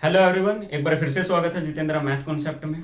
Hello everyone, एक बार फिर से स्वागत है जितेंद्र मैथ कॉन्सेप्ट में।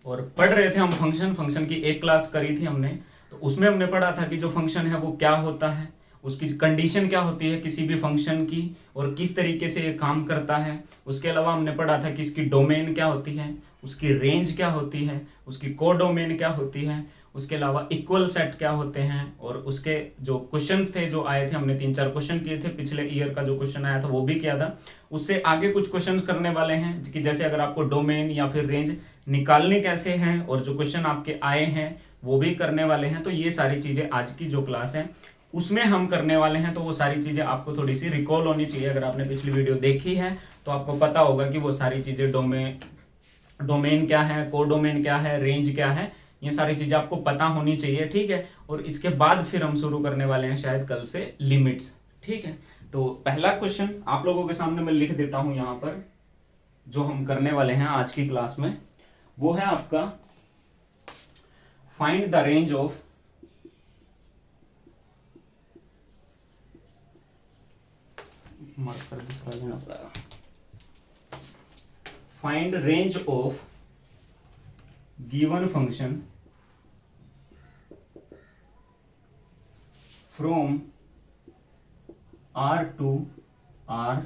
और पढ़ रहे थे हम फंक्शन की एक क्लास करी थी हमने। तो उसमें हमने पढ़ा था कि जो फंक्शन है वो क्या होता है, उसकी कंडीशन क्या होती है किसी भी फंक्शन की, और किस तरीके से ये काम करता है। उसके अलावा हमने पढ़ा था कि इसकी डोमेन क्या होती है, उसकी रेंज क्या होती है, उसकी कोडोमेन क्या होती है, उसके अलावा इक्वल सेट क्या होते हैं। और उसके जो क्वेश्चंस थे जो आए थे, हमने 3-4 क्वेश्चन किए थे। पिछले ईयर का जो क्वेश्चन आया था वो भी किया था। उससे आगे कुछ क्वेश्चंस करने वाले हैं कि जैसे अगर आपको डोमेन या फिर रेंज निकालने कैसे हैं, और जो क्वेश्चन आपके आए हैं वो भी करने वाले हैं। तो ये सारी चीजें आज की जो क्लास है उसमें हम करने वाले हैं। तो वो सारी चीजें आपको थोड़ी सी रिकॉल होनी चाहिए। अगर आपने पिछली वीडियो देखी है तो आपको पता होगा कि वो सारी चीजें डोमेन क्या है, कोडोमेन क्या है, रेंज क्या है, ये सारी चीजें आपको पता होनी चाहिए। ठीक है। और इसके बाद फिर हम शुरू करने वाले हैं शायद कल से लिमिट्स। ठीक है। तो पहला क्वेश्चन आप लोगों के सामने मैं लिख देता हूं यहां पर, जो हम करने वाले हैं आज की क्लास में, वो है आपका find the range of marker दूसरा लेना पड़ेगा। Find range of given function from R to R।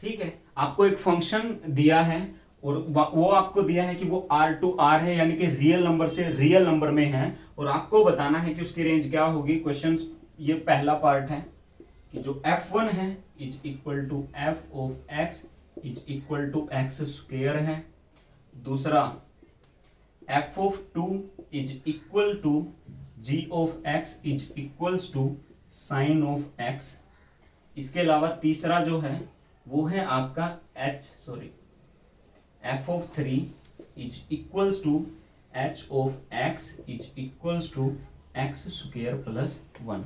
ठीक है। आपको एक फंक्शन दिया है और वो आपको दिया है कि वो R to R है, यानी कि रियल नंबर से रियल नंबर में है, और आपको बताना है कि उसकी रेंज क्या होगी। क्वेश्चन ये पहला पार्ट है कि जो f1 है is equal to f of x is equal to x square है। दूसरा f of 2 is equal to g of x is equals to sine of x। इसके अलावा तीसरा जो है वो है आपका f of 3 is equals to h of x is equals to x square plus 1।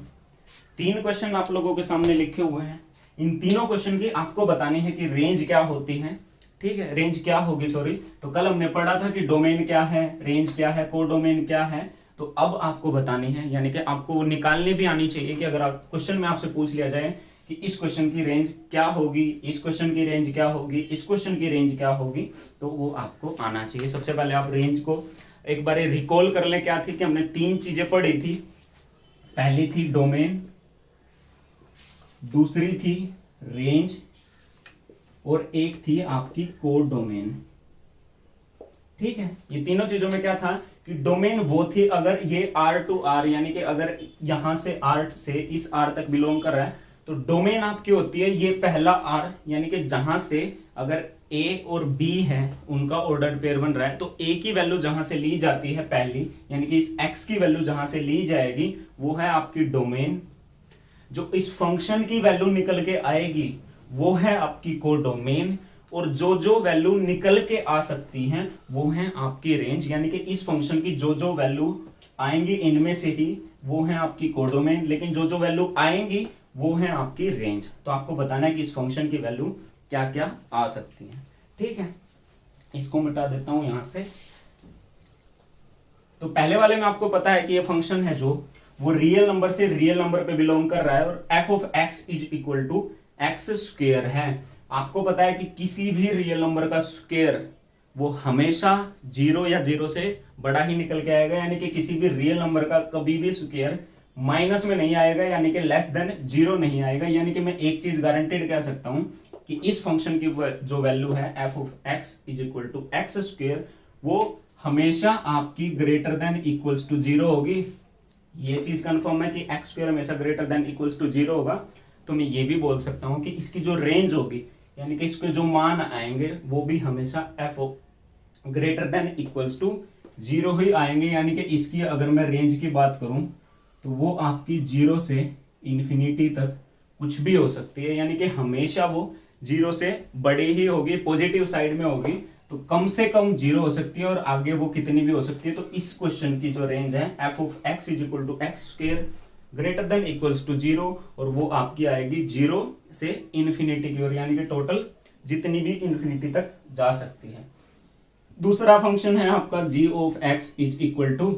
3 question आप लोगों के सामने लिखे हुए हैं। इन तीनों क्वेश्चन की आपको बतानी है कि रेंज क्या होती है। ठीक है, रेंज क्या होगी, सॉरी। तो कल हमने पढ़ा था कि डोमेन क्या है, रेंज क्या है, कोडोमेन क्या है। तो अब आपको बतानी है, यानी कि आपको वो निकालनी भी आनी चाहिए कि अगर आप क्वेश्चन में आपसे पूछ लिया जाए कि इस क्वेश्चन की रेंज क्या होगी, इस क्वेश्चन की रेंज क्या होगी, इस क्वेश्चन की रेंज क्या होगी, तो वो आपको आना चाहिए। सबसे पहले आप रेंज को एक बार रिकॉल कर ले। क्या थी कि हमने 3 चीजें पढ़ी थी। पहली थी डोमेन, दूसरी थी रेंज, और एक थी आपकी कोडोमेन। ठीक है। ये तीनों चीजों में क्या था कि डोमेन वो थी अगर ये R to R, यानी कि अगर यहां से R से इस R तक बिलोंग कर रहा है तो डोमेन आपकी होती है ये पहला R, यानी कि जहां से अगर A और B है उनका ऑर्डर्ड पेयर बन रहा है तो A की वैल्यू जहां से ली जाती है पहली, यानी कि इस X की वैल्यू जहां से ली जाएगी वो है आपकी डोमेन। जो इस फंक्शन की वैल्यू निकल के आएगी वो है आपकी कोडोमेन, और जो वैल्यू निकल के आ सकती हैं वो है आपकी रेंज, यानी कि इस फंक्शन की जो वैल्यू आएंगी इनमें से ही वो है आपकी कोडोमेन, लेकिन जो वैल्यू आएंगी वो है आपकी रेंज। तो आपको बताना है कि इस फंक्शन की वैल्यू क्या क्या आ सकती है। ठीक है, इसको मिटा देता हूं यहां से। तो पहले वाले में आपको पता है कि ये फंक्शन है जो वो रियल नंबर से रियल नंबर पे बिलोंग कर रहा है, और f of x is equal to x square है। आपको पता है कि किसी भी रियल नंबर का स्क्वेयर वो हमेशा 0 या 0 से बड़ा ही निकल के आएगा, यानी कि किसी भी रियल नंबर का कभी भी स्क्वेयर माइनस में नहीं आएगा, यानी कि लेस देन 0 नहीं आएगा। यानी कि मैं एक चीज गारंटेड कह सकता हूं कि इस फंक्शन की जो वैल्यू है f of x is equal to x square वो हमेशा आपकी ग्रेटर देन इक्वल्स टू 0 होगी। ये चीज कंफर्म है कि x स्क्वायर हमेशा ग्रेटर देन इक्वल्स टू 0 होगा। तो मैं ये भी बोल सकता हूं कि इसकी जो रेंज होगी, यानी कि इसके जो मान आएंगे वो भी हमेशा f greater than equals to 0 ही आएंगे। यानी कि इसकी अगर मैं रेंज की बात करूं तो वो आपकी 0 से इंफिनिटी तक कुछ भी हो सकती है, यानी कि हमेशा वो 0 से बड़ी ही होगी, पॉजिटिव साइड में होगी। तो कम से कम 0 हो सकती है और आगे वो कितनी भी हो सकती है। तो इस क्वेश्चन की जो रेंज है f of x is equal to x square greater than equals to 0, और वो आपकी आएगी 0 से इन्फिनिटी की ओर, यानी कि टोटल जितनी भी इन्फिनिटी तक जा सकती है। दूसरा फंक्शन है आपका g of x is equal to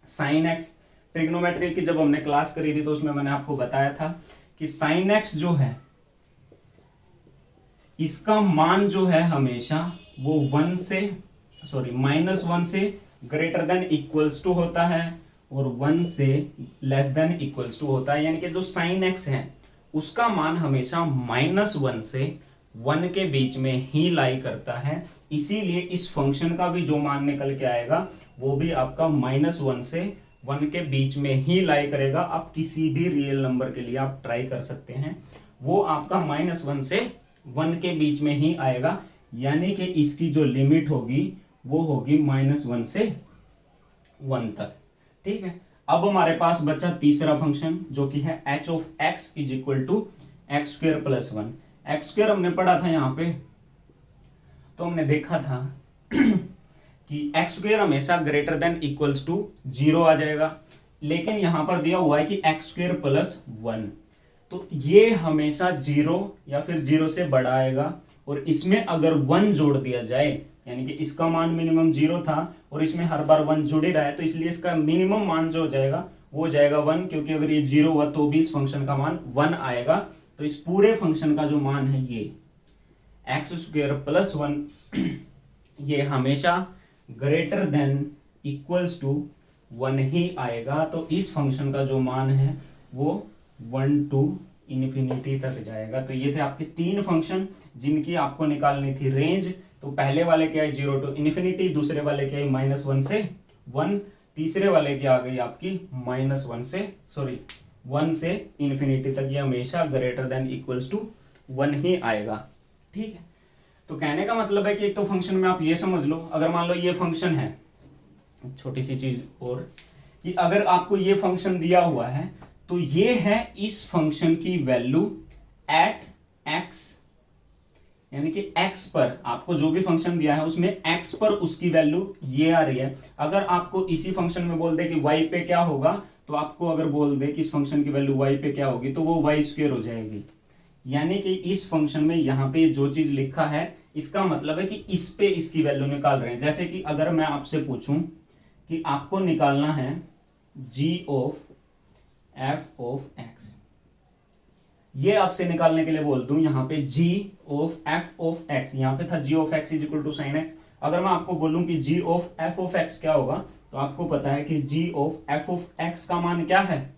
sine x। Trigonometry की जब हमने क्लास करी थी तो उसमें मैंने आपको बताया था कि साइन x जो है इसका मान जो है हमेशा वो -1 से ग्रेटर देन इक्वल्स टू होता है और 1 से लेस देन इक्वल्स टू होता है। यानी कि जो साइन एक्स है उसका मान हमेशा -1 से 1 के बीच में ही लाई करता है। इसीलिए इस फंक्शन का भी जो मान निकल के आएगा वो भी आपका -1 से 1 के बीच में ही लाई करेगा। आप किसी भी रियल नंबर के लिए आप ट्राई कर सकते हैं, वो आपका -1 से 1 के बीच में ही आएगा। यानी कि इसकी जो लिमिट होगी वो होगी -1 से 1 तक। ठीक है, अब हमारे पास बचा तीसरा फंक्शन जो कि है h of x is equal to x square plus 1। X square हमने पढ़ा था यहां पे, तो हमने देखा था कि एक्स स्क्वेयर हमेशा ग्रेटर देन इक्वल्स टू 0 आ जाएगा, लेकिन यहां पर दिया हुआ है कि एक्स स्क्वेयर प्लस 1, तो ये हमेशा 0 या फिर 0 से बड़ा आएगा। और इसमें अगर 1 जोड़ दिया जाए, यानी कि इसका मान मिनिमम 0 था और इसमें हर बार 1 जुड़ ही रहा है, तो इसलिए इसका मिनिमम मान जो हो जाएगा वो हो जाएगा 1, क्योंकि अगर ये 0 हुआ तो भी इस फंक्शन का मान 1 आएगा। तो इस पूरे फंक्शन का जो मान है ये एक्स स्क्वेयर प्लस 1 ये हमेशा ग्रेटर देन इक्वल्स टू 1 ही आएगा। तो इस फंक्शन का जो मान है वो 1 टू इन्फिनिटी तक जाएगा। तो ये थे आपके 3 फंक्शन जिनकी आपको निकालनी थी रेंज। तो पहले वाले के आई 0 टू इन्फिनिटी, दूसरे वाले के आई -1 से 1, तीसरे वाले की आ गई आपकी -1 से इन्फिनिटी तक। ये हमेशा ग्रेटर देन इक्वल्स टू 1 ही आएगा। ठीक है, तो कहने का मतलब है कि एक तो फंक्शन में आप ये समझ लो, अगर मान लो ये फंक्शन है, छोटी सी चीज और, कि अगर आपको ये फंक्शन दिया हुआ है तो ये है इस फंक्शन की वैल्यू एट एक्स, यानी कि x पर आपको जो भी फंक्शन दिया है उसमें x पर उसकी वैल्यू ये आ रही है। अगर आपको इसी फंक्शन में बोल दे कि y पे क्या होगा, तो आपको अगर बोल दे कि इस फंक्शन की वैल्यू y पे क्या होगी, तो वो y स्क्वायर हो जाएगी। यानी कि इस फंक्शन में यहाँ पे जो चीज लिखा है इसका मतलब है कि इस पे इसकी वैल्यू निकाल रहे हैं। जैसे कि अगर मैं आपसे पूछूं कि आपको निकालना है g of f of x, ये आपसे निकालने के लिए बोल दूं यहाँ पे g of f of x, यहाँ पे था g of x is equal to sine x। अगर मैं आपको बोलूं कि g of f of x क्या होगा, तो आपको पता है कि g of f of x का मान क्या है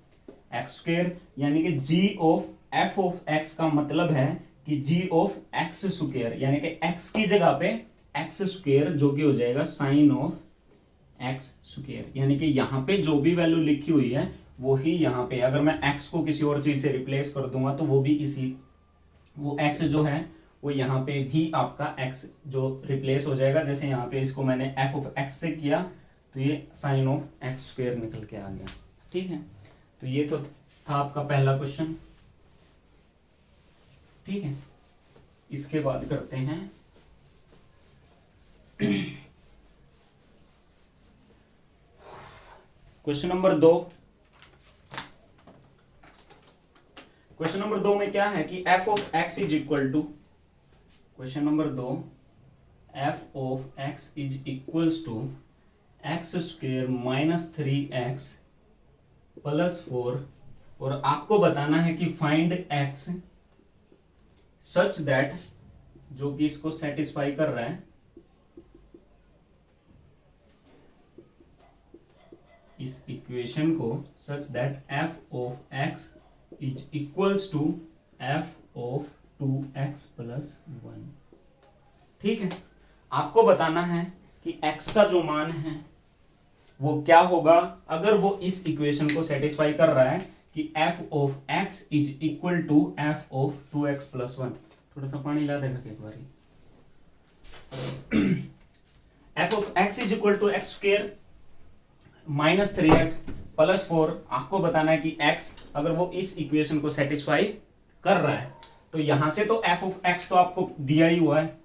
x स्क्वायर, यानी कि g of f of x का मतलब है कि g ऑफ x स्क्वायर, यानी कि x की जगह पे x स्क्वायर जो कि हो जाएगा साइन ऑफ x स्क्वायर। यानी कि यहाँ पे जो भी वैल्यू लिखी हुई है वो ही यहाँ पे, अगर मैं x को किसी और चीज से रिप्लेस कर दूंगा तो वो भी वो x जो है वो यहाँ पे भी आपका x जो रिप्लेस हो जाएगा। जैसे यहाँ पे इसको मैंने f ऑफ x से किया तो ये साइन ऑफ x स्क्वायर निकल के आ गया। ठीक है, तो ये तो था आपका पहला क्वेश्चन। ठीक है, इसके बाद करते हैं क्वेश्चन नंबर 2। क्वेश्चन नंबर 2 में क्या है कि f of x is equal to, question number 2, f of x is equals to x square -3x plus 4, और आपको बताना है कि फाइंड x सच दैट, जो कि इसको सेटिस्फाई कर रहा है, इस इक्वेशन को such that f of x is equals to f of 2x plus 1। ठीक है, आपको बताना है कि x का जो मान है वो क्या होगा अगर वो इस इक्वेशन को सेटिस्फाई कर रहा है कि f of x is equal to f of 2x plus 1। थोड़ा सा पानी ला देगा एक बारी। f of x is equal to x square -3x plus 4। आपको बताना है कि x अगर वो इस इक्वेशन को सेटिस्फाई कर रहा है, तो यहां से तो f ऑफ x तो आपको दिया ही हुआ है,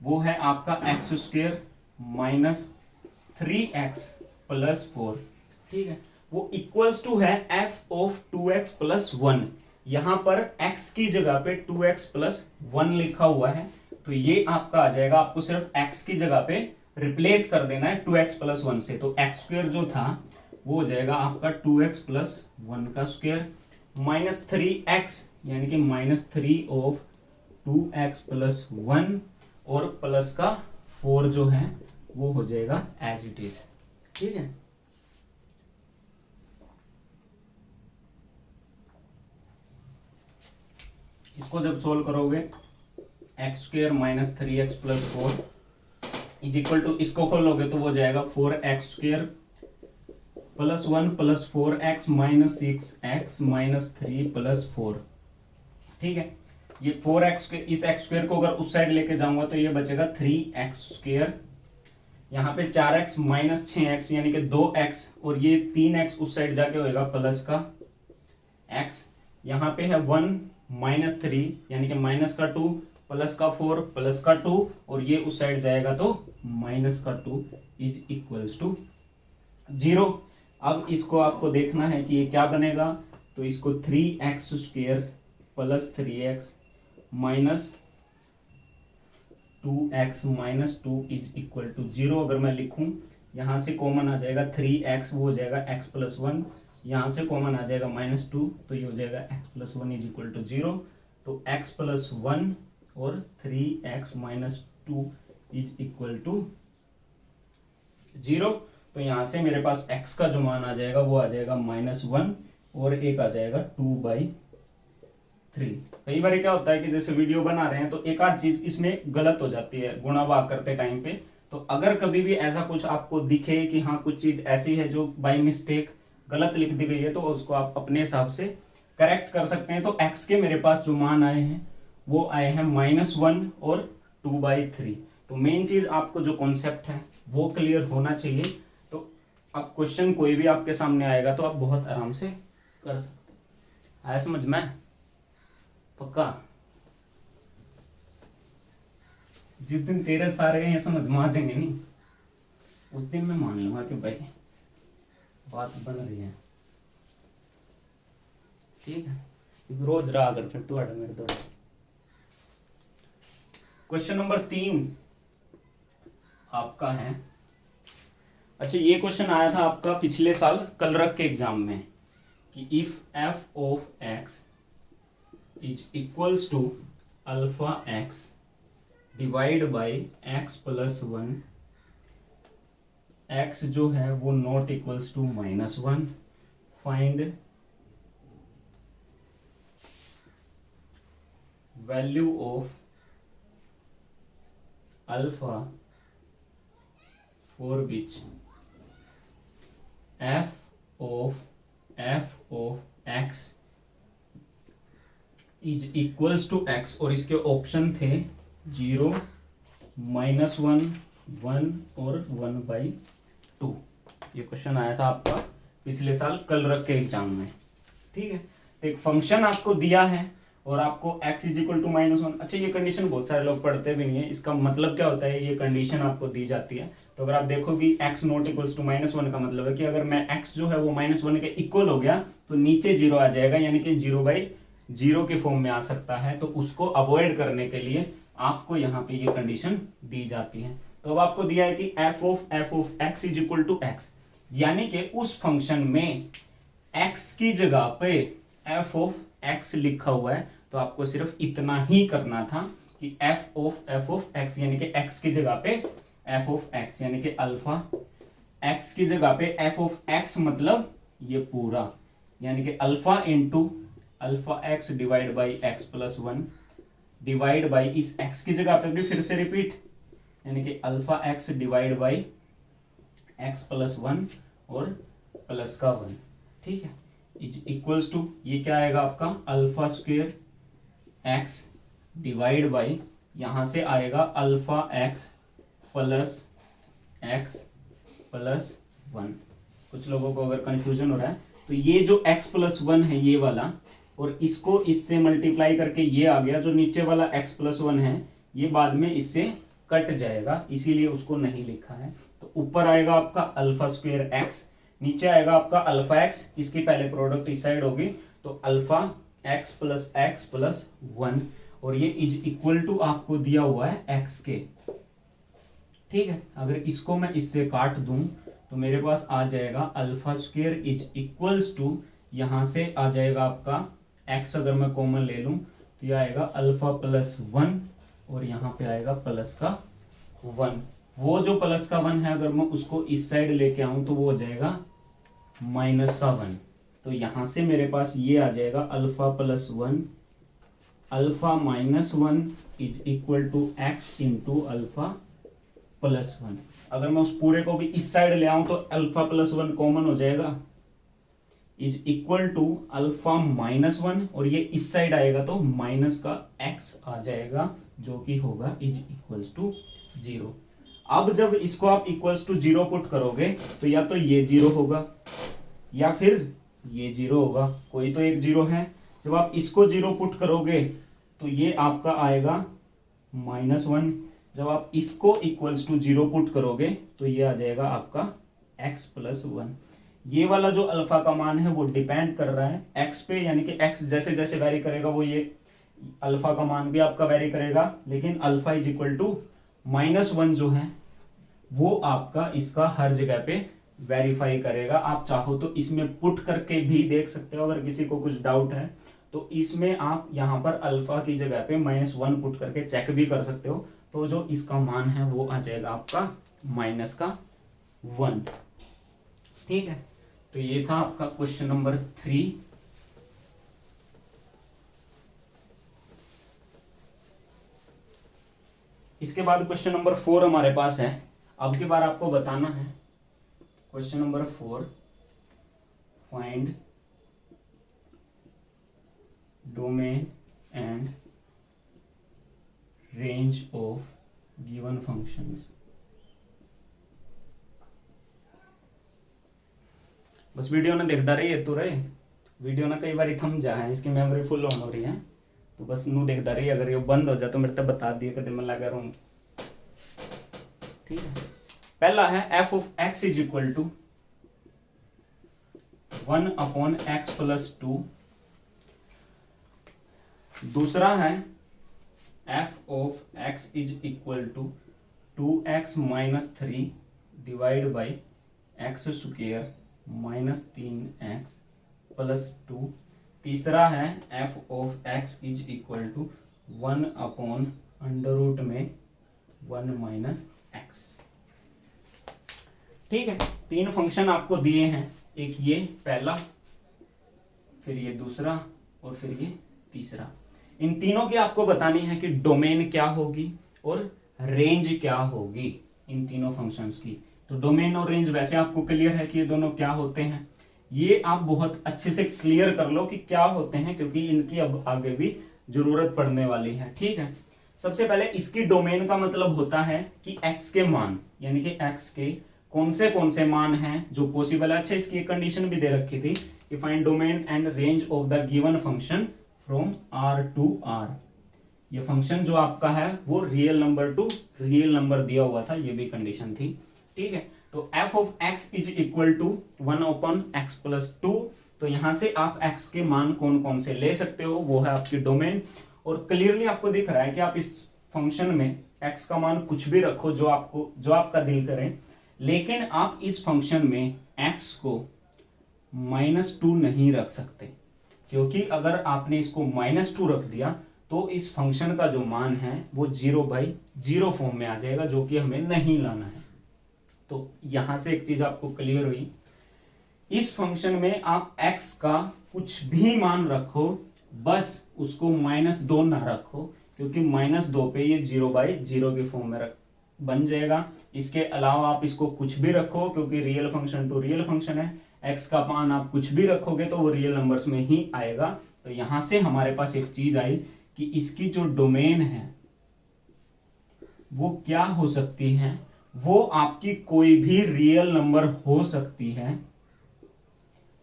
वो है आपका एक्स स्क्वायर -3x प्लस 4। ठीक है, वो इक्वल्स टू है f ऑफ 2x प्लस 1। यहां पर x की जगह पे 2x प्लस 1 लिखा हुआ है, तो ये आपका आ जाएगा, आपको सिर्फ x की जगह पे रिप्लेस कर देना है 2x प्लस 1 से। तो x स्क्वायर जो था वो हो जाएगा आपका 2x प्लस 1 का स्क्वायर -3x, यानी कि -3 ऑफ 2x प्लस 1 और प्लस का 4 जो है वो हो जाएगा एज इट इज। ठीक है, इसको जब सोल्व करोगे x square minus 3x plus 4 is equal to, इसको खोलोगे तो वो जाएगा 4x square plus 1 plus 4x minus 6x minus 3 plus 4। ठीक है, ये 4x इस x स्क्वेयर को अगर उस साइड लेके जाऊंगा तो ये बचेगा 3x स्क्वेयर, यहाँ पे 4x माइनस 6x यानी कि 2x और ये 3x उस साइड जाके होएगा प्लस का x, यहाँ पे है 1 माइनस 3 यानी कि माइनस का 2 प्लस का 4 प्लस का 2 और ये उस साइड जाएगा तो माइनस का 2 इज इक्वल्स टू 0। अब इसको आपको देखना है कि ये क्या बनेगा, तो इसको 3x square plus 3x minus 2x minus 2 is equal to 0 अगर मैं लिखूं, यहाँ से कॉमन आ जाएगा 3x, वो हो जाएगा x प्लस 1, यहाँ से कॉमन आ जाएगा माइनस 2 तो ये हो जाएगा x plus 1 is equal to 0। तो x प्लस 1 और 3x minus 2 is equal to 0। तो यहाँ से मेरे पास x का जो मान आ जाएगा वो आ जाएगा -1 और एक आ जाएगा 2/3। कई बार क्या होता है कि जैसे वीडियो बना रहे हैं तो एक आध चीज इसमें गलत हो जाती है गुणा भाग करते टाइम पे, तो अगर कभी भी ऐसा कुछ आपको दिखे कि हाँ कुछ चीज ऐसी है जो बाय मिस्टेक गलत लिख दी गई है तो उसको आप अपने हिसाब से करेक्ट कर सकते हैं। तो x के मेरे पास जो मान आए हैं वो आए हैं -1 और 2/3। तो मेन चीज आपको जो कॉन्सेप्ट है वो क्लियर होना चाहिए। तो अब क्वेश्चन कोई भी आपके सामने आएगा तो आप बहुत आराम से कर सकते हैं। आया समझ में? पक्का? जिस दिन तेरे सारे ये समझ में आ जाएंगे नहीं उस दिन मैं मान लूंगा कि भाई बात बन रही है। ठीक है, रोज रहा कर फिर तू मेरे दो। क्वेश्चन नंबर 3 आपका है, अच्छा ये क्वेश्चन आया था आपका पिछले साल कलरक के एग्जाम में कि if f of x is equals to alpha x divide by x plus 1, x जो है वो not equals to -1, find value of alpha for which f of x is equals to x, और इसके option थे 0, -1, 1 और 1/2। ये question आया था आपका पिछले साल कलरक के एग्जाम में। ठीक है, तो एक फंक्शन आपको दिया है और आपको x इज इक्वल टू -1। अच्छा ये कंडीशन बहुत सारे लोग पढ़ते भी नहीं है, इसका मतलब क्या होता है, ये कंडीशन आपको दी जाती है तो अगर आप देखो कि x नॉट इक्वल्स टू -1 का मतलब है कि अगर मैं x जो है वो -1 के इक्वल हो गया तो नीचे 0 आ जाएगा, यानी कि 0/0 के फॉर्म में आ सकता है। तो उसको अवॉइड करने के लिए आपको यहाँ पे ये कंडीशन दी जाती है। तो अब आपको दिया है कि f of x is equal to x, यानी कि उस फंक्शन में x की जगह पे f ऑफ x लिखा हुआ है तो आपको सिर्फ इतना ही करना था कि f ऑफ x यानी कि x की जगह पे f ऑफ x यानी कि अल्फा, x की जगह पे f ऑफ x मतलब ये पूरा, यानी कि alpha into alpha x divide by x plus 1 divide by इस x की जगह पे भी फिर से रिपीट, यानी कि alpha x divide by x plus 1 और प्लस का 1। ठीक है, इज इक्वल्स टू ये क्या आएगा आपका alpha square x divide by यहां से आएगा अल्फा x प्लस 1। कुछ लोगों को अगर कंफ्यूजन हो रहा है तो ये जो x प्लस 1 है ये वाला, और इसको इससे मल्टीप्लाई करके ये आ गया, जो नीचे वाला x प्लस 1 है ये बाद में इससे कट जाएगा इसीलिए उसको नहीं लिखा है। तो ऊपर आएगा आपका अल्फा स्क्वेयर x, नीचे आएगा आपका अल्फा x, इसकी पहले प्रोडक्ट इस साइड होगी तो अल्फा x प्लस 1 और ये इज इक्वल टू आपको दिया हुआ है x के। ठीक है, अगर इसको मैं इससे काट दूं तो मेरे पास आ जाएगा alpha square is equals to, यहां से आ जाएगा आपका x, अगर मैं कॉमन ले लूं तो यह आएगा अल्फा प्लस 1 और यहाँ पे आएगा प्लस का 1। वो जो प्लस का 1 है अगर मैं उसको इस साइड लेके आऊं तो वो हो जाएगा माइनस का 1। तो यहां से मेरे पास ये आ जाएगा alpha plus 1 alpha minus 1 is equal to x into alpha plus 1। अगर मैं उस पूरे को भी इस साइड ले आऊं तो अल्फा प्लस 1 कॉमन हो जाएगा, is equal to alpha minus 1 और ये इस साइड आएगा तो माइनस का x आ जाएगा जो कि होगा इज इक्वल्स टू 0। अब जब इसको आप इक्वल्स टू 0 पुट करोगे तो या तो ये 0 होगा या फिर ये 0 होगा, कोई तो एक 0 है। जब आप इसको 0 पुट करोगे तो ये आपका आएगा -1। जब आप इसको इक्वल्स टू 0 पुट करोगे तो ये आ जाएगा आपका x प्लस 1। ये वाला जो अल्फा का मान है वो डिपेंड कर रहा है x पे, यानी कि x जैसे जैसे वेरी करेगा वो ये अल्फा का मान भी आपका वेरी करेगा, लेकिन अल्फा इज इक्वल टू -1 जो है वो आपका इसका हर जगह पे वेरीफाई करेगा। आप चाहो तो इसमें पुट करके भी देख सकते हो, अगर किसी को कुछ डाउट है तो इसमें आप यहाँ पर अल्फा की जगह पे -1 पुट करके चेक भी कर सकते हो। तो जो इसका मान है वो आ जाएगा आपका -1। ठीक है, तो ये था आपका क्वेश्चन नंबर 3। इसके बाद क्वेश्चन नंबर 4 हमारे पास है। अब की बार आपको बताना है question number 4, find domain and range of given functions. बस वीडियो ना देखता रहिए तो रहे, वीडियो ना कई बार थम जा है, इसकी मेमोरी फुल ऑन हो रही है, तो बस नू देखता रहिए। अगर ये बंद हो जाए तो मेरे तक बता दिए कदम मैं लगा रहा हूँ। ठीक है, पहला है f of x is equal to 1/x plus 2। दूसरा है f of x is equal to 2x minus 3 divide by x square minus 3x plus 2। तीसरा है f of x is equal to 1/√ में 1 माइनस x। ठीक है, 3 function आपको दिए हैं, एक ये पहला, फिर ये दूसरा और फिर ये तीसरा। इन तीनों की आपको बतानी है कि डोमेन क्या होगी और रेंज क्या होगी इन तीनों फंक्शंस की। तो डोमेन और रेंज वैसे आपको क्लियर है कि ये दोनों क्या होते हैं, ये आप बहुत अच्छे से क्लियर कर लो कि क्या होते हैं, क्योंकि इनकी अब आगे भी जरूरत पड़ने वाली है। ठीक है, सबसे पहले इसकी डोमेन का मतलब होता है कि x के मान, यानी कि x के कौन से मान हैं जो पॉसिबल है। अच्छा, इसकी एक कंडीशन भी दे रखी थी कि find domain and range of the given function from R to R। ये फंक्शन जो आपका है वो real number to real number दिया हुआ था, ये भी कंडीशन थी। ठीक है, तो f of x is equal to 1/x plus 2। तो यहां से आप x के मान कौन कौन से ले सकते हो, वो है आपकी डोमेन। और क्लियरली आपको दिख रहा है कि आप इस फंक्शन में x का मान कुछ भी रखो जो आपका दिल करे, लेकिन आप इस फंक्शन में x को -2 नहीं रख सकते, क्योंकि अगर आपने इसको -2 रख दिया तो इस फंक्शन का जो मान है वो 0/0 फॉर्म में आ जाएगा, जो कि हमें नहीं लाना है। तो यहां से एक चीज आपको क्लियर हुई, इस फंक्शन में आप x का कुछ भी मान रखो, बस उसको -2 ना रखो, क्योंकि -2 पे ये 0/0 के फॉर्म में बन जाएगा। इसके अलावा आप इसको कुछ भी रखो, क्योंकि real function to real function है, x का मान आप कुछ भी रखोगे तो वो रियल नंबर्स में ही आएगा। तो यहां से हमारे पास एक चीज आई कि इसकी जो डोमेन है वो क्या हो सकती है, वो आपकी कोई भी रियल नंबर हो सकती है,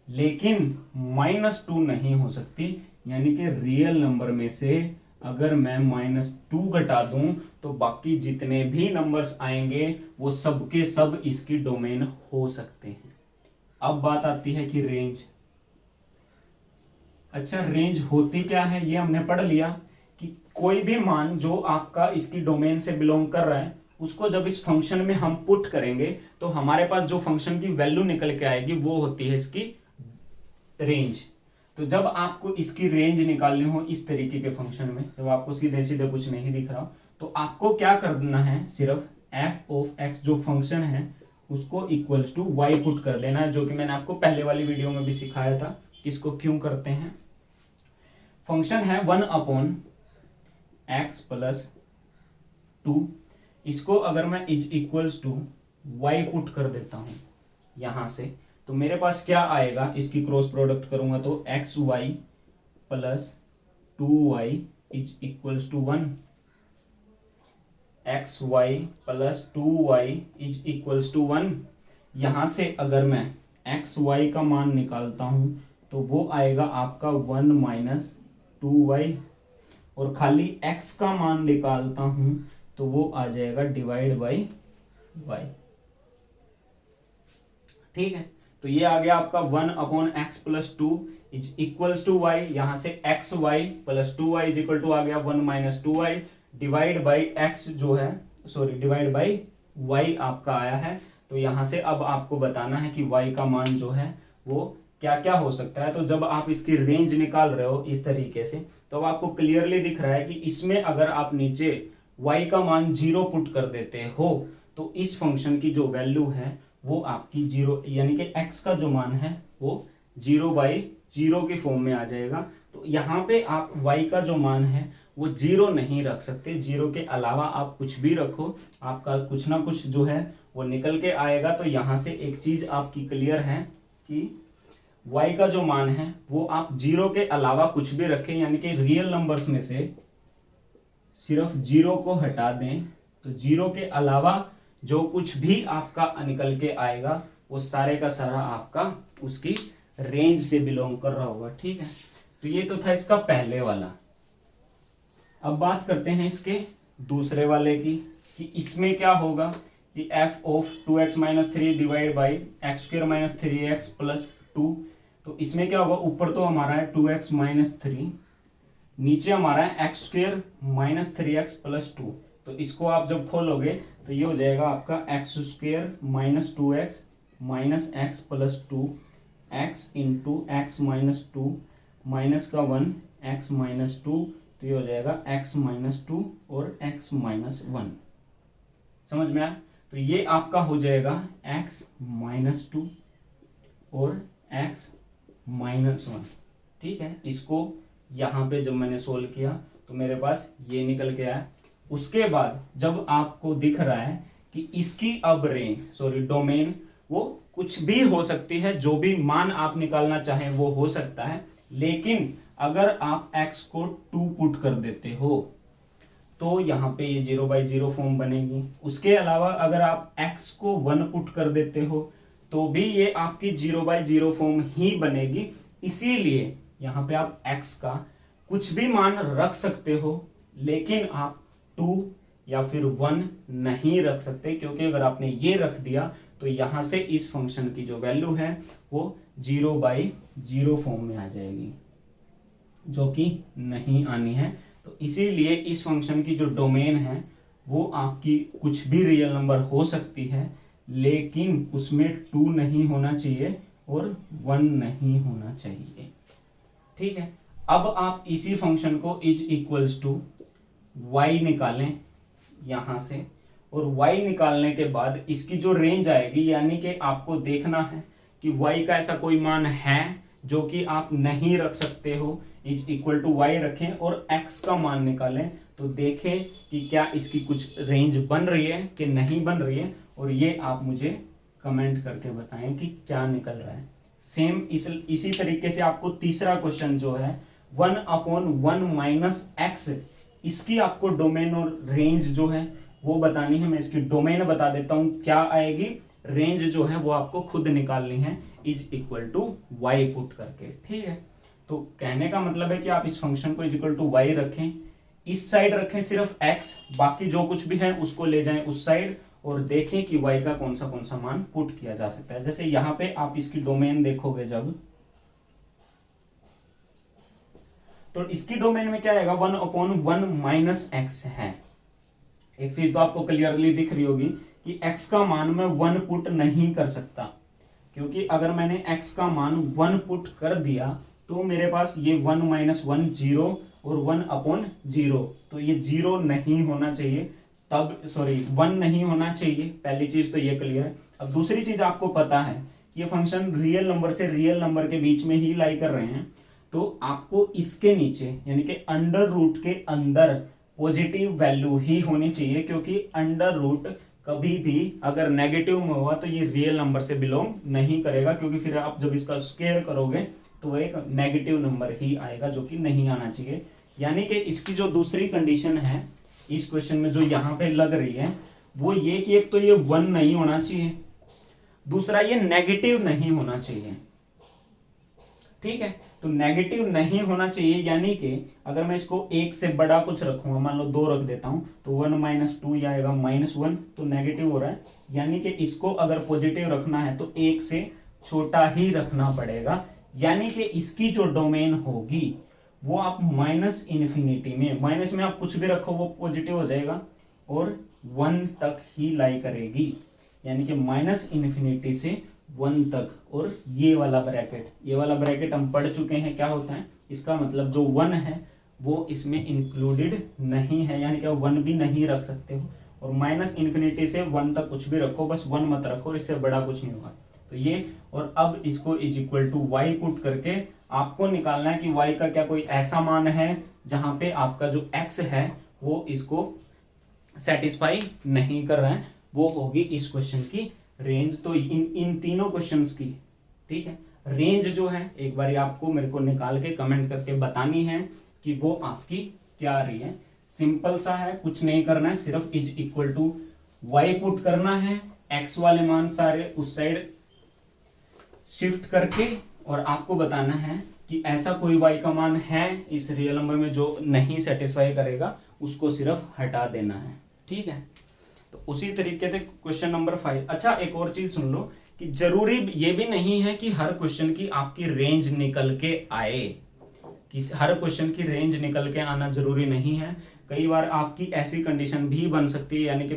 लेकिन -2 नहीं हो सकती। यानी कि रियल नंबर में से अगर मैं -2 घटा दूं तो बाकी जितने भी नंबर्स आएंगे वो सब के सब इसकी डोमेन हो सकते हैं। अब बात आती है कि रेंज। अच्छा, रेंज होती क्या है ये हमने पढ़ लिया कि कोई भी मान जो आपका इसकी डोमेन से बिलोंग कर रहा है उसको जब इस फंक्शन में हम पुट करेंगे तो हमारे पास जो फंक्शन की वैल्यू निकल के आएगी वो होती है इसकी रेंज। तो जब आपको इसकी रेंज निकालनी हो इस तरीके के फंक्शन में, जब आपको सीधे सीधे कुछ नहीं दिख रहा, तो आपको क्या करना है, सिर्फ एफ ऑफ एक्स जो फंक्शन है उसको इक्वल्स टू वाई पुट कर देना है, जो कि मैंने आपको पहले वाली वीडियो में भी सिखाया था कि इसको क्यों करते हैं। फंक्शन है 1/x + 2, इसको अगर मैं is equals to y put कर देता हूं यहां से, तो मेरे पास क्या आएगा, इसकी क्रॉस प्रोडक्ट करूंगा तो xy + 2y is equals to 1, xy + 2y is equals to 1। यहां से अगर मैं xy का मान निकालता हूं तो वो आएगा आपका 1 - 2y, और खाली x का मान निकालता हूं तो वो आ जाएगा डिवाइड बाई y। ठीक है, तो ये आ गया आपका 1/x + 2 is equals to y। यहां से xy + 2y is equal to आ गया 1 - 2y डिवाइड बाई x जो है, सॉरी डिवाइड बाई y आपका आया है। तो यहां से अब आपको बताना है कि y का मान जो है वो क्या क्या हो सकता है। तो जब आप इसकी रेंज निकाल रहे हो इस तरीके से, तो अब आपको क्लियरली दिख रहा है कि इसमें अगर आप नीचे y का मान 0 पुट कर देते हो तो इस फंक्शन की जो वैल्यू है वो आपकी 0, यानी कि x का जो मान है वो 0/0 की फॉर्म में आ जाएगा। तो यहाँ पे आप y का जो मान है वो 0 नहीं रख सकते, 0 के अलावा आप कुछ भी रखो, आपका कुछ ना कुछ जो है वो निकल के आएगा। तो यहाँ से एक चीज आपकी क्लियर है कि y का जो मान है वो आप 0 के अलावा कुछ भी रखें, यानी कि रियल नंबर्स में से सिर्फ 0 को हटा दें तो 0 के अलावा जो कुछ भी आपका निकल के आएगा वो सारे का सारा आपका उसकी रेंज से बिलोंग कर रहा होगा। ठीक है, तो ये तो था इसका पहले वाला। अब बात करते हैं इसके दूसरे वाले की, कि इसमें क्या होगा कि f of 2x - 3 divide by x² - 3x + 2। तो इसमें क्या होगा, ऊपर तो हमारा है 2x - 3, नीचे हमारा है x² - 3x + 2। तो इसको आप जब खोलोगे तो ये हो जाएगा आपका x² - 2x - x + 2 x into x - 2 minus का 1 x - 2, तो ये हो जाएगा x - 2 और x - 1। समझ में आया? तो ये आपका हो जाएगा x - 2 और x - 1। ठीक है, इसको यहाँ पे जब मैंने सोल्व किया तो मेरे पास ये निकल के आया। उसके बाद जब आपको दिख रहा है कि इसकी अब रेंज, सॉरी डोमेन, वो कुछ भी हो सकती है, जो भी मान आप निकालना चाहें वो हो सकता है, लेकिन अगर आप x को 2 पुट कर देते हो तो यहाँ पे ये 0/0 फॉर्म बनेगी। उसके अलावा अगर आप x को 1 पुट कर देते हो तो भी ये आपकी 0/0 फॉर्म ही बनेगी। इसीलिए यहाँ पे आप x का कुछ भी मान रख सकते हो, लेकिन आप 2 या फिर 1 नहीं रख सकते, क्योंकि अगर आपने ये रख दिया तो यहां से इस फंक्शन की जो वैल्यू है वो 0/0 फॉर्म में आ जाएगी, जो कि नहीं आनी है। तो इसीलिए इस फंक्शन की जो डोमेन है वो आपकी कुछ भी रियल नंबर हो सकती है, लेकिन उसमें 2 नहीं होना चाहिए और 1 नहीं होना चाहिए। ठीक है, अब आप इसी फंक्शन को इज इक्वल्स टू y निकालें यहां से, और y निकालने के बाद इसकी जो रेंज आएगी, यानी कि आपको देखना है कि y का ऐसा कोई मान है जो कि आप नहीं रख सकते हो, इज इक्वल टू y रखें और x का मान निकालें, तो देखें कि क्या इसकी कुछ रेंज बन रही है कि नहीं बन रही है, और ये आप मुझे कमेंट करके बताएं कि क्या निकल रहा है। सेम इसी तरीके से आपको तीसरा क्वेश्चन जो है 1/1 - x, इसकी आपको डोमेन और रेंज जो है वो बतानी है। मैं इसकी डोमेन बता देता हूं क्या आएगी, रेंज जो है वो आपको खुद निकालनी है, is equal to y put करके। ठीक है, तो कहने का मतलब है कि आप इस फंक्शन को इज इक्वल टू वाई रखें, इस साइड रखें सिर्फ x, बाकी जो कुछ भी है उसको ले जाएं उस साइड, और देखें कि y का कौन सा मान पुट किया जा सकता है। जैसे यहां पे आप इसकी डोमेन देखोगे जब, तो इसकी डोमेन में क्या आएगा, 1/1 - x है। एक चीज तो आपको क्लियरली दिख रही होगी कि x का मान मैं 1 पुट नहीं कर सकता, क्योंकि अगर मैंने x का मान 1 पुट कर दिया तो मेरे पास ये 1 - 1 0 और 1/0, तो ये 0 नहीं होना चाहिए, तब सॉरी 1 नहीं होना चाहिए। पहली चीज तो ये क्लियर है। अब दूसरी चीज आपको पता है कि ये फंक्शन रियल नंबर से रियल नंबर के बीच में ही लाई कर रहे हैं, तो आपको इसके नीचे यानी कि अंडर रूट के अंदर पॉजिटिव वैल्यू ही होनी चाहिए, क्योंकि अंडर रूट कभी भी अगर नेगेटिव में हुआ तो ये रियल नंबर से बिलोंग नहीं करेगा, क्योंकि फिर आप जब इसका स्क्वायर करोगे तो वो एक नेगेटिव नंबर ही आएगा, जो कि नहीं आना चाहिए। यानी कि इसकी जो दूसरी कंडीशन है इस क्वेश्चन में जो यहाँ पे लग रही है वो ये कि एक तो ये 1 नहीं होना चाहिए, दूसरा ये नेगेटिव नहीं होना चाहिए। ठीक है, तो नेगेटिव नहीं होना चाहिए, यानी कि अगर मैं इसको एक से बड़ा कुछ रखूंगा, मान लो 2 रख देता हूं, तो 1 - 2 ये आएगा -1, तो नेगेटिव हो रहा है। यानी कि इसको अगर पॉजिटिव रखना है तो एक से छोटा ही रखना पड़ेगा, यानी कि इसकी जो डोमेन होगी वो आप -∞ में, माइनस में आप कुछ भी रखो वो पॉजिटिव हो जाएगा और 1 तक ही लाई करेगी, यानी कि -∞ से 1 तक। और ये वाला ब्रैकेट हम पढ़ चुके हैं क्या होता है, इसका मतलब जो 1 है वो इसमें इंक्लूडेड नहीं है, यानी कि 1 भी नहीं रख सकते हो। और -∞ से 1 तक कुछ भी रखो, बस 1 मत रखो, और इससे बड़ा कुछ नहीं होगा। तो ये, और अब इसको = y पुट करके आपको निकालना है कि y का क्या कोई ऐसा मान है जहां पे आपका जो x है वो इसको सेटिस्फाई नहीं कर रहा है, वो होगी इस क्वेश्चन की रेंज। तो इन तीनों क्वेश्चंस की, ठीक है, रेंज जो है एक बार आपको मेरे को निकाल के कमेंट करके बतानी है कि वो आपकी क्या आ रही है। सिंपल सा है, कुछ नहीं करना है, सिर्फ = y पुट करना है, x वाले मान सारे उस साइड शिफ्ट करके, और आपको बताना है कि ऐसा कोई y का मान है इस रियल नंबर में जो नहीं सेटिस्फाई करेगा, उसको सिर्फ हटा देना है। ठीक है, तो उसी तरीके से क्वेश्चन नंबर 5। अच्छा, एक और चीज सुन लो कि जरूरी ये भी नहीं है कि हर क्वेश्चन की आपकी रेंज निकल के आए, कि हर क्वेश्चन की रेंज निकल के आना जरूरी नहीं है। कई बार आपकी ऐसी कंडीशन भी बन सकती है, यानी कि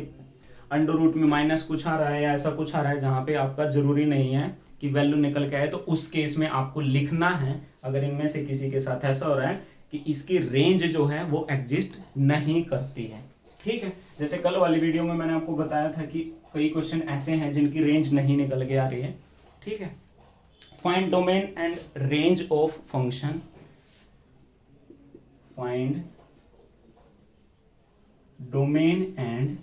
अंडर रूट में माइनस कुछ आ रहा है या ऐसा कुछ आ रहा है जहां पे आपका जरूरी नहीं है कि वैल्यू निकल के आए, तो उस केस में आपको लिखना है, अगर इनमें से किसी के साथ ऐसा हो रहा है कि इसकी रेंज जो है वो एग्जिस्ट नहीं करती है। ठीक है, जैसे कल वाली वीडियो में मैंने आपको बताया था कि कई क्वेश्चन ऐसे हैं जिनकी रेंज नहीं निकल के आ रही है। ठीक है, find domain and range of function, find domain and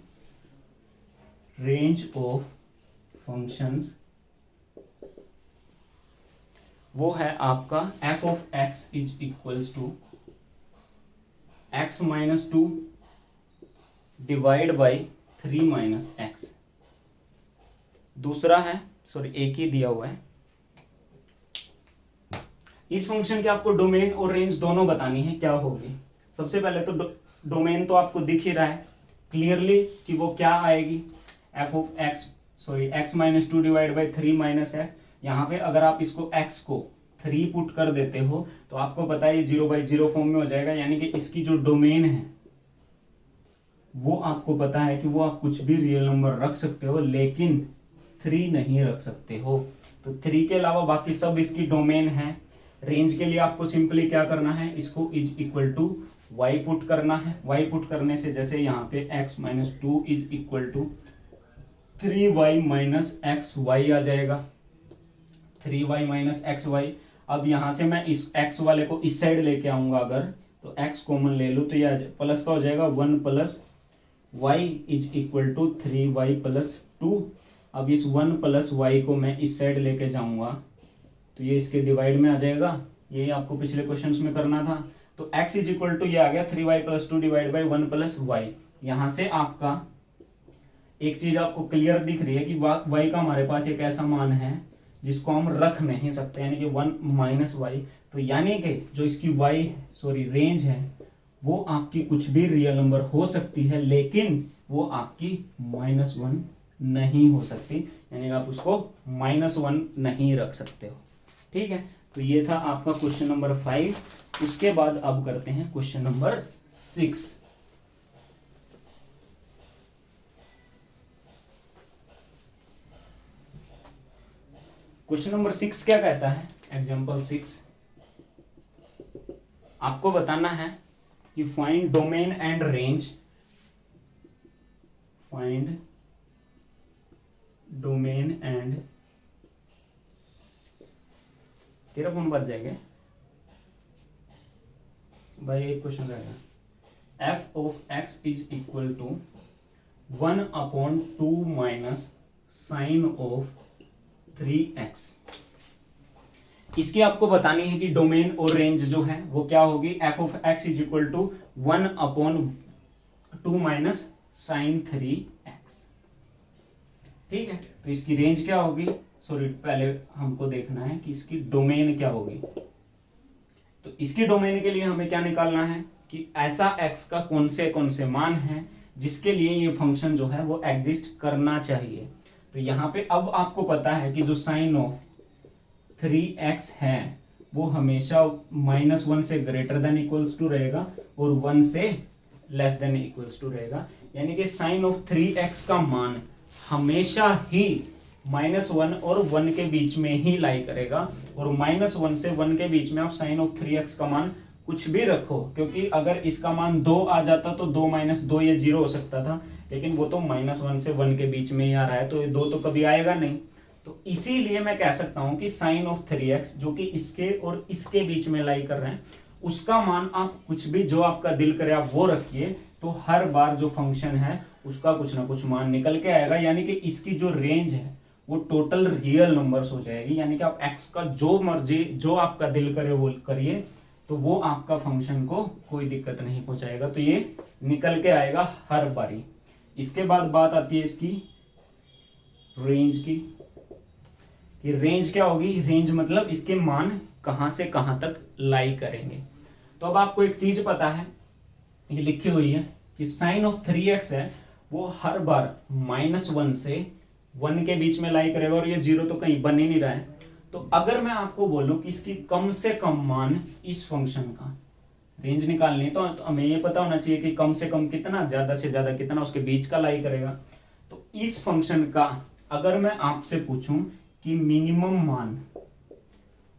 range of functions, वो है आपका f(x) = x - 2 divide by 3 - x। दूसरा है, सॉरी एक ही दिया हुआ है, इस फंक्शन के आपको डोमेन और रेंज दोनों बतानी है, क्या होगी। सबसे पहले तो डोमेन तो आपको दिख ही रहा है क्लियरली कि वो क्या आएगी, x - 2 डिवाइड बाई 3 - x। यहाँ पे अगर आप इसको x को 3 पुट कर देते हो तो आपको पता है ये 0/0 फॉर्म में हो जाएगा, यानी कि इसकी जो डोमेन है वो आपको पता है कि वो आप कुछ भी रियल नंबर रख सकते हो, लेकिन 3 नहीं रख सकते हो। तो 3 के अलावा बाकी सब इसकी डोमेन है। रेंज के लिए आपको सिंपली क्या करना है, इसको = y पुट करना है। y पुट करने से जैसे यहाँ पे x - 2 = 3y - xy आ जाएगा, 3y - xy। अब यहाँ से मैं इस x वाले को इस साइड लेके आऊंगा, अगर तो x कॉमन ले लूँ तो यह प्लस का हो जाएगा 1 + y = 3y + 2। अब इस 1 + y को मैं इस साइड लेके जाऊंगा तो ये इसके डिवाइड में आ जाएगा, यही आपको पिछले क्वेश्चंस में करना था। तो x = ये आ गया 3y + 2 डिवाइड बाई 1 + y। यहाँ से आपका एक चीज आपको क्लियर दिख रही है कि y का हमारे पास एक ऐसा मान है जिसको हम रख नहीं सकते, यानी कि 1 - y। तो यानी कि जो इसकी रेंज है वो आपकी कुछ भी रियल नंबर हो सकती है, लेकिन वो आपकी -1 नहीं हो सकती, यानी कि आप उसको -1 नहीं रख सकते हो। ठीक है, तो ये था आपका क्वेश्चन नंबर 5। उसके बाद अब करते हैं क्वेश्चन नंबर 6। क्वेश्चन नंबर 6 क्या कहता है, एग्जाम्पल 6, आपको बताना है कि find domain and range, find domain and, तेरा फोन बच जाएगा भाई, एक क्वेश्चन रहेगा। F of x is equal to 1/2 minus sine of 3x। इसकी आपको बतानी है कि डोमेन और रेंज जो है वो क्या होगी। F of x is equal to 1/2 minus sine 3x। ठीक है, तो इसकी रेंज क्या होगी, सॉरी पहले हमको देखना है कि इसकी डोमेन क्या होगी। तो इसकी डोमेन के लिए हमें क्या निकालना है कि ऐसा x का कौन से मान है जिसके लिए ये फंक्शन जो है वो एग्जिस्ट करना चाहिए। तो यहाँ पे अब आपको पता है कि जो साइन ऑफ 3x है वो हमेशा -1 से ग्रेटर देन इक्वल्स टू रहेगा और 1 से लेस देन इक्वल्स टू रहेगा। यानी कि साइन ऑफ 3x का मान हमेशा ही -1 और 1 के बीच में ही लाई करेगा। और -1 से 1 के बीच में आप साइन ऑफ 3x का मान कुछ भी रखो, क्योंकि अगर इसका मान 2 आ जाता तो 2 - 2 ये 0 हो सकता था, लेकिन वो तो -1 से 1 के बीच में ही आ रहा है, तो ये 2 तो कभी आएगा नहीं। तो इसीलिए मैं कह सकता हूं कि साइन ऑफ 3x जो कि इसके और इसके बीच में लाई कर रहे हैं, उसका मान आप कुछ भी जो आपका दिल करे आप वो रखिए, तो हर बार जो फंक्शन है उसका कुछ ना कुछ मान निकल के आएगा। यानी कि इसकी जो रेंज है वो टोटल रियल नंबर्स हो जाएगी। यानी कि आप x का जो मर्जी जो आपका दिल करे वो करिए, तो वो आपका फंक्शन को कोई दिक्कत नहीं पहुंचाएगा। तो ये निकल के आएगा हर बारी। इसके बाद बात आती है इसकी रेंज की, कि रेंज क्या होगी। रेंज मतलब इसके मान कहां से कहां तक लाई करेंगे। तो अब आपको एक चीज पता है, ये लिखी हुई है कि साइन ऑफ 3x है वो हर बार -1 से 1 के बीच में लाई करेगा, और ये 0 तो कहीं बन ही नहीं रहा है। तो अगर मैं आपको बोलूं कि इसकी कम से कम मान इस फंक्शन का रेंज निकालनी है, तो हमें ये पता होना चाहिए कि कम से कम कितना, ज्यादा से ज्यादा कितना उसके बीच का लाई करेगा। तो इस फंक्शन का अगर मैं आपसे पूछूं कि मिनिमम मान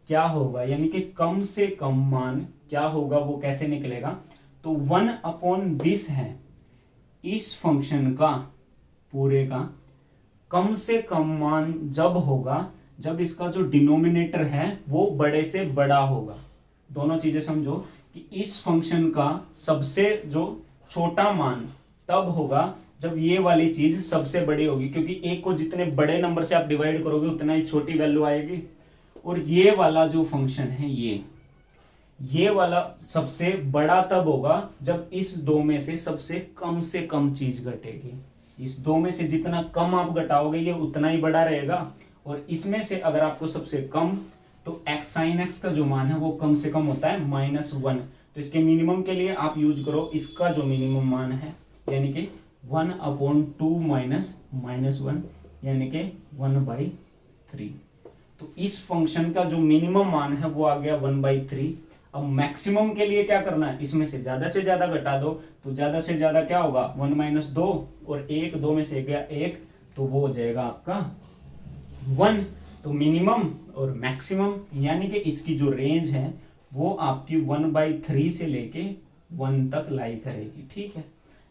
क्या होगा, यानी कि कम से कम मान क्या होगा, वो कैसे निकलेगा, तो 1/this है इस फंक्शन का पूरे का कम से कम मान जब होगा जब इसका जो डिनोमिनेटर है वो बड़े से बड़ा होगा। दोनों चीजें समझो कि इस फंक्शन का सबसे जो छोटा मान तब होगा जब ये वाली चीज सबसे बड़ी होगी, क्योंकि एक को जितने बड़े नंबर से आप डिवाइड करोगे उतना ही छोटी वैल्यू आएगी। और ये वाला जो फंक्शन है ये वाला सबसे बड़ा तब होगा जब इस दो में से कम चीज घटेगी। इस दो में से जितना कम आप घटाओगे ये उतना ही बड़ा रहेगा। और इसमें से अगर आपको सबसे कम, तो x sin x का जो मान है वो कम से कम होता है -1। तो इसके मिनिमम के लिए आप यूज करो इसका जो मिनिमम मान है, यानी कि 1/2 माइनस -1 यानी कि 1/3। तो इस फंक्शन का जो मिनिमम मान है वो आ गया 1/3। अब मैक्सिमम के लिए क्या करना है, इसमें से ज्यादा घटा दो, तो ज्यादा से ज्यादा क्या होगा 1 - 2 और 1, 2 में से गया 1, तो वो हो जाएगा आपका 1। तो मिनिमम और मैक्सिमम यानी कि इसकी जो रेंज है वो आपकी 1/3 से लेके 1 तक लाई करेगी। ठीक है,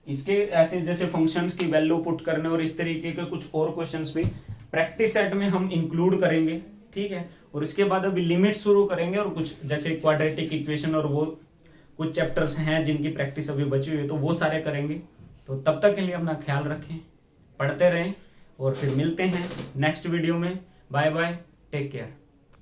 इसके ऐसे जैसे फंक्शंस की वैल्यू पुट करने और इस तरीके के कुछ और क्वेश्चंस भी प्रैक्टिस सेट में हम इंक्लूड करेंगे। ठीक है, और इसके बाद अभी लिमिट शुरू करेंगे और कुछ जैसे क्वाड्रेटिक इक्वेशन और वो कुछ चैप्टर्स हैं जिनकी प्रैक्टिस अभी बची हुई है, तो वो सारे करेंगे। तो तब तक के लिए अपना ख्याल रखें, पढ़ते रहें और फिर मिलते हैं नेक्स्ट वीडियो में। Bye bye, take care.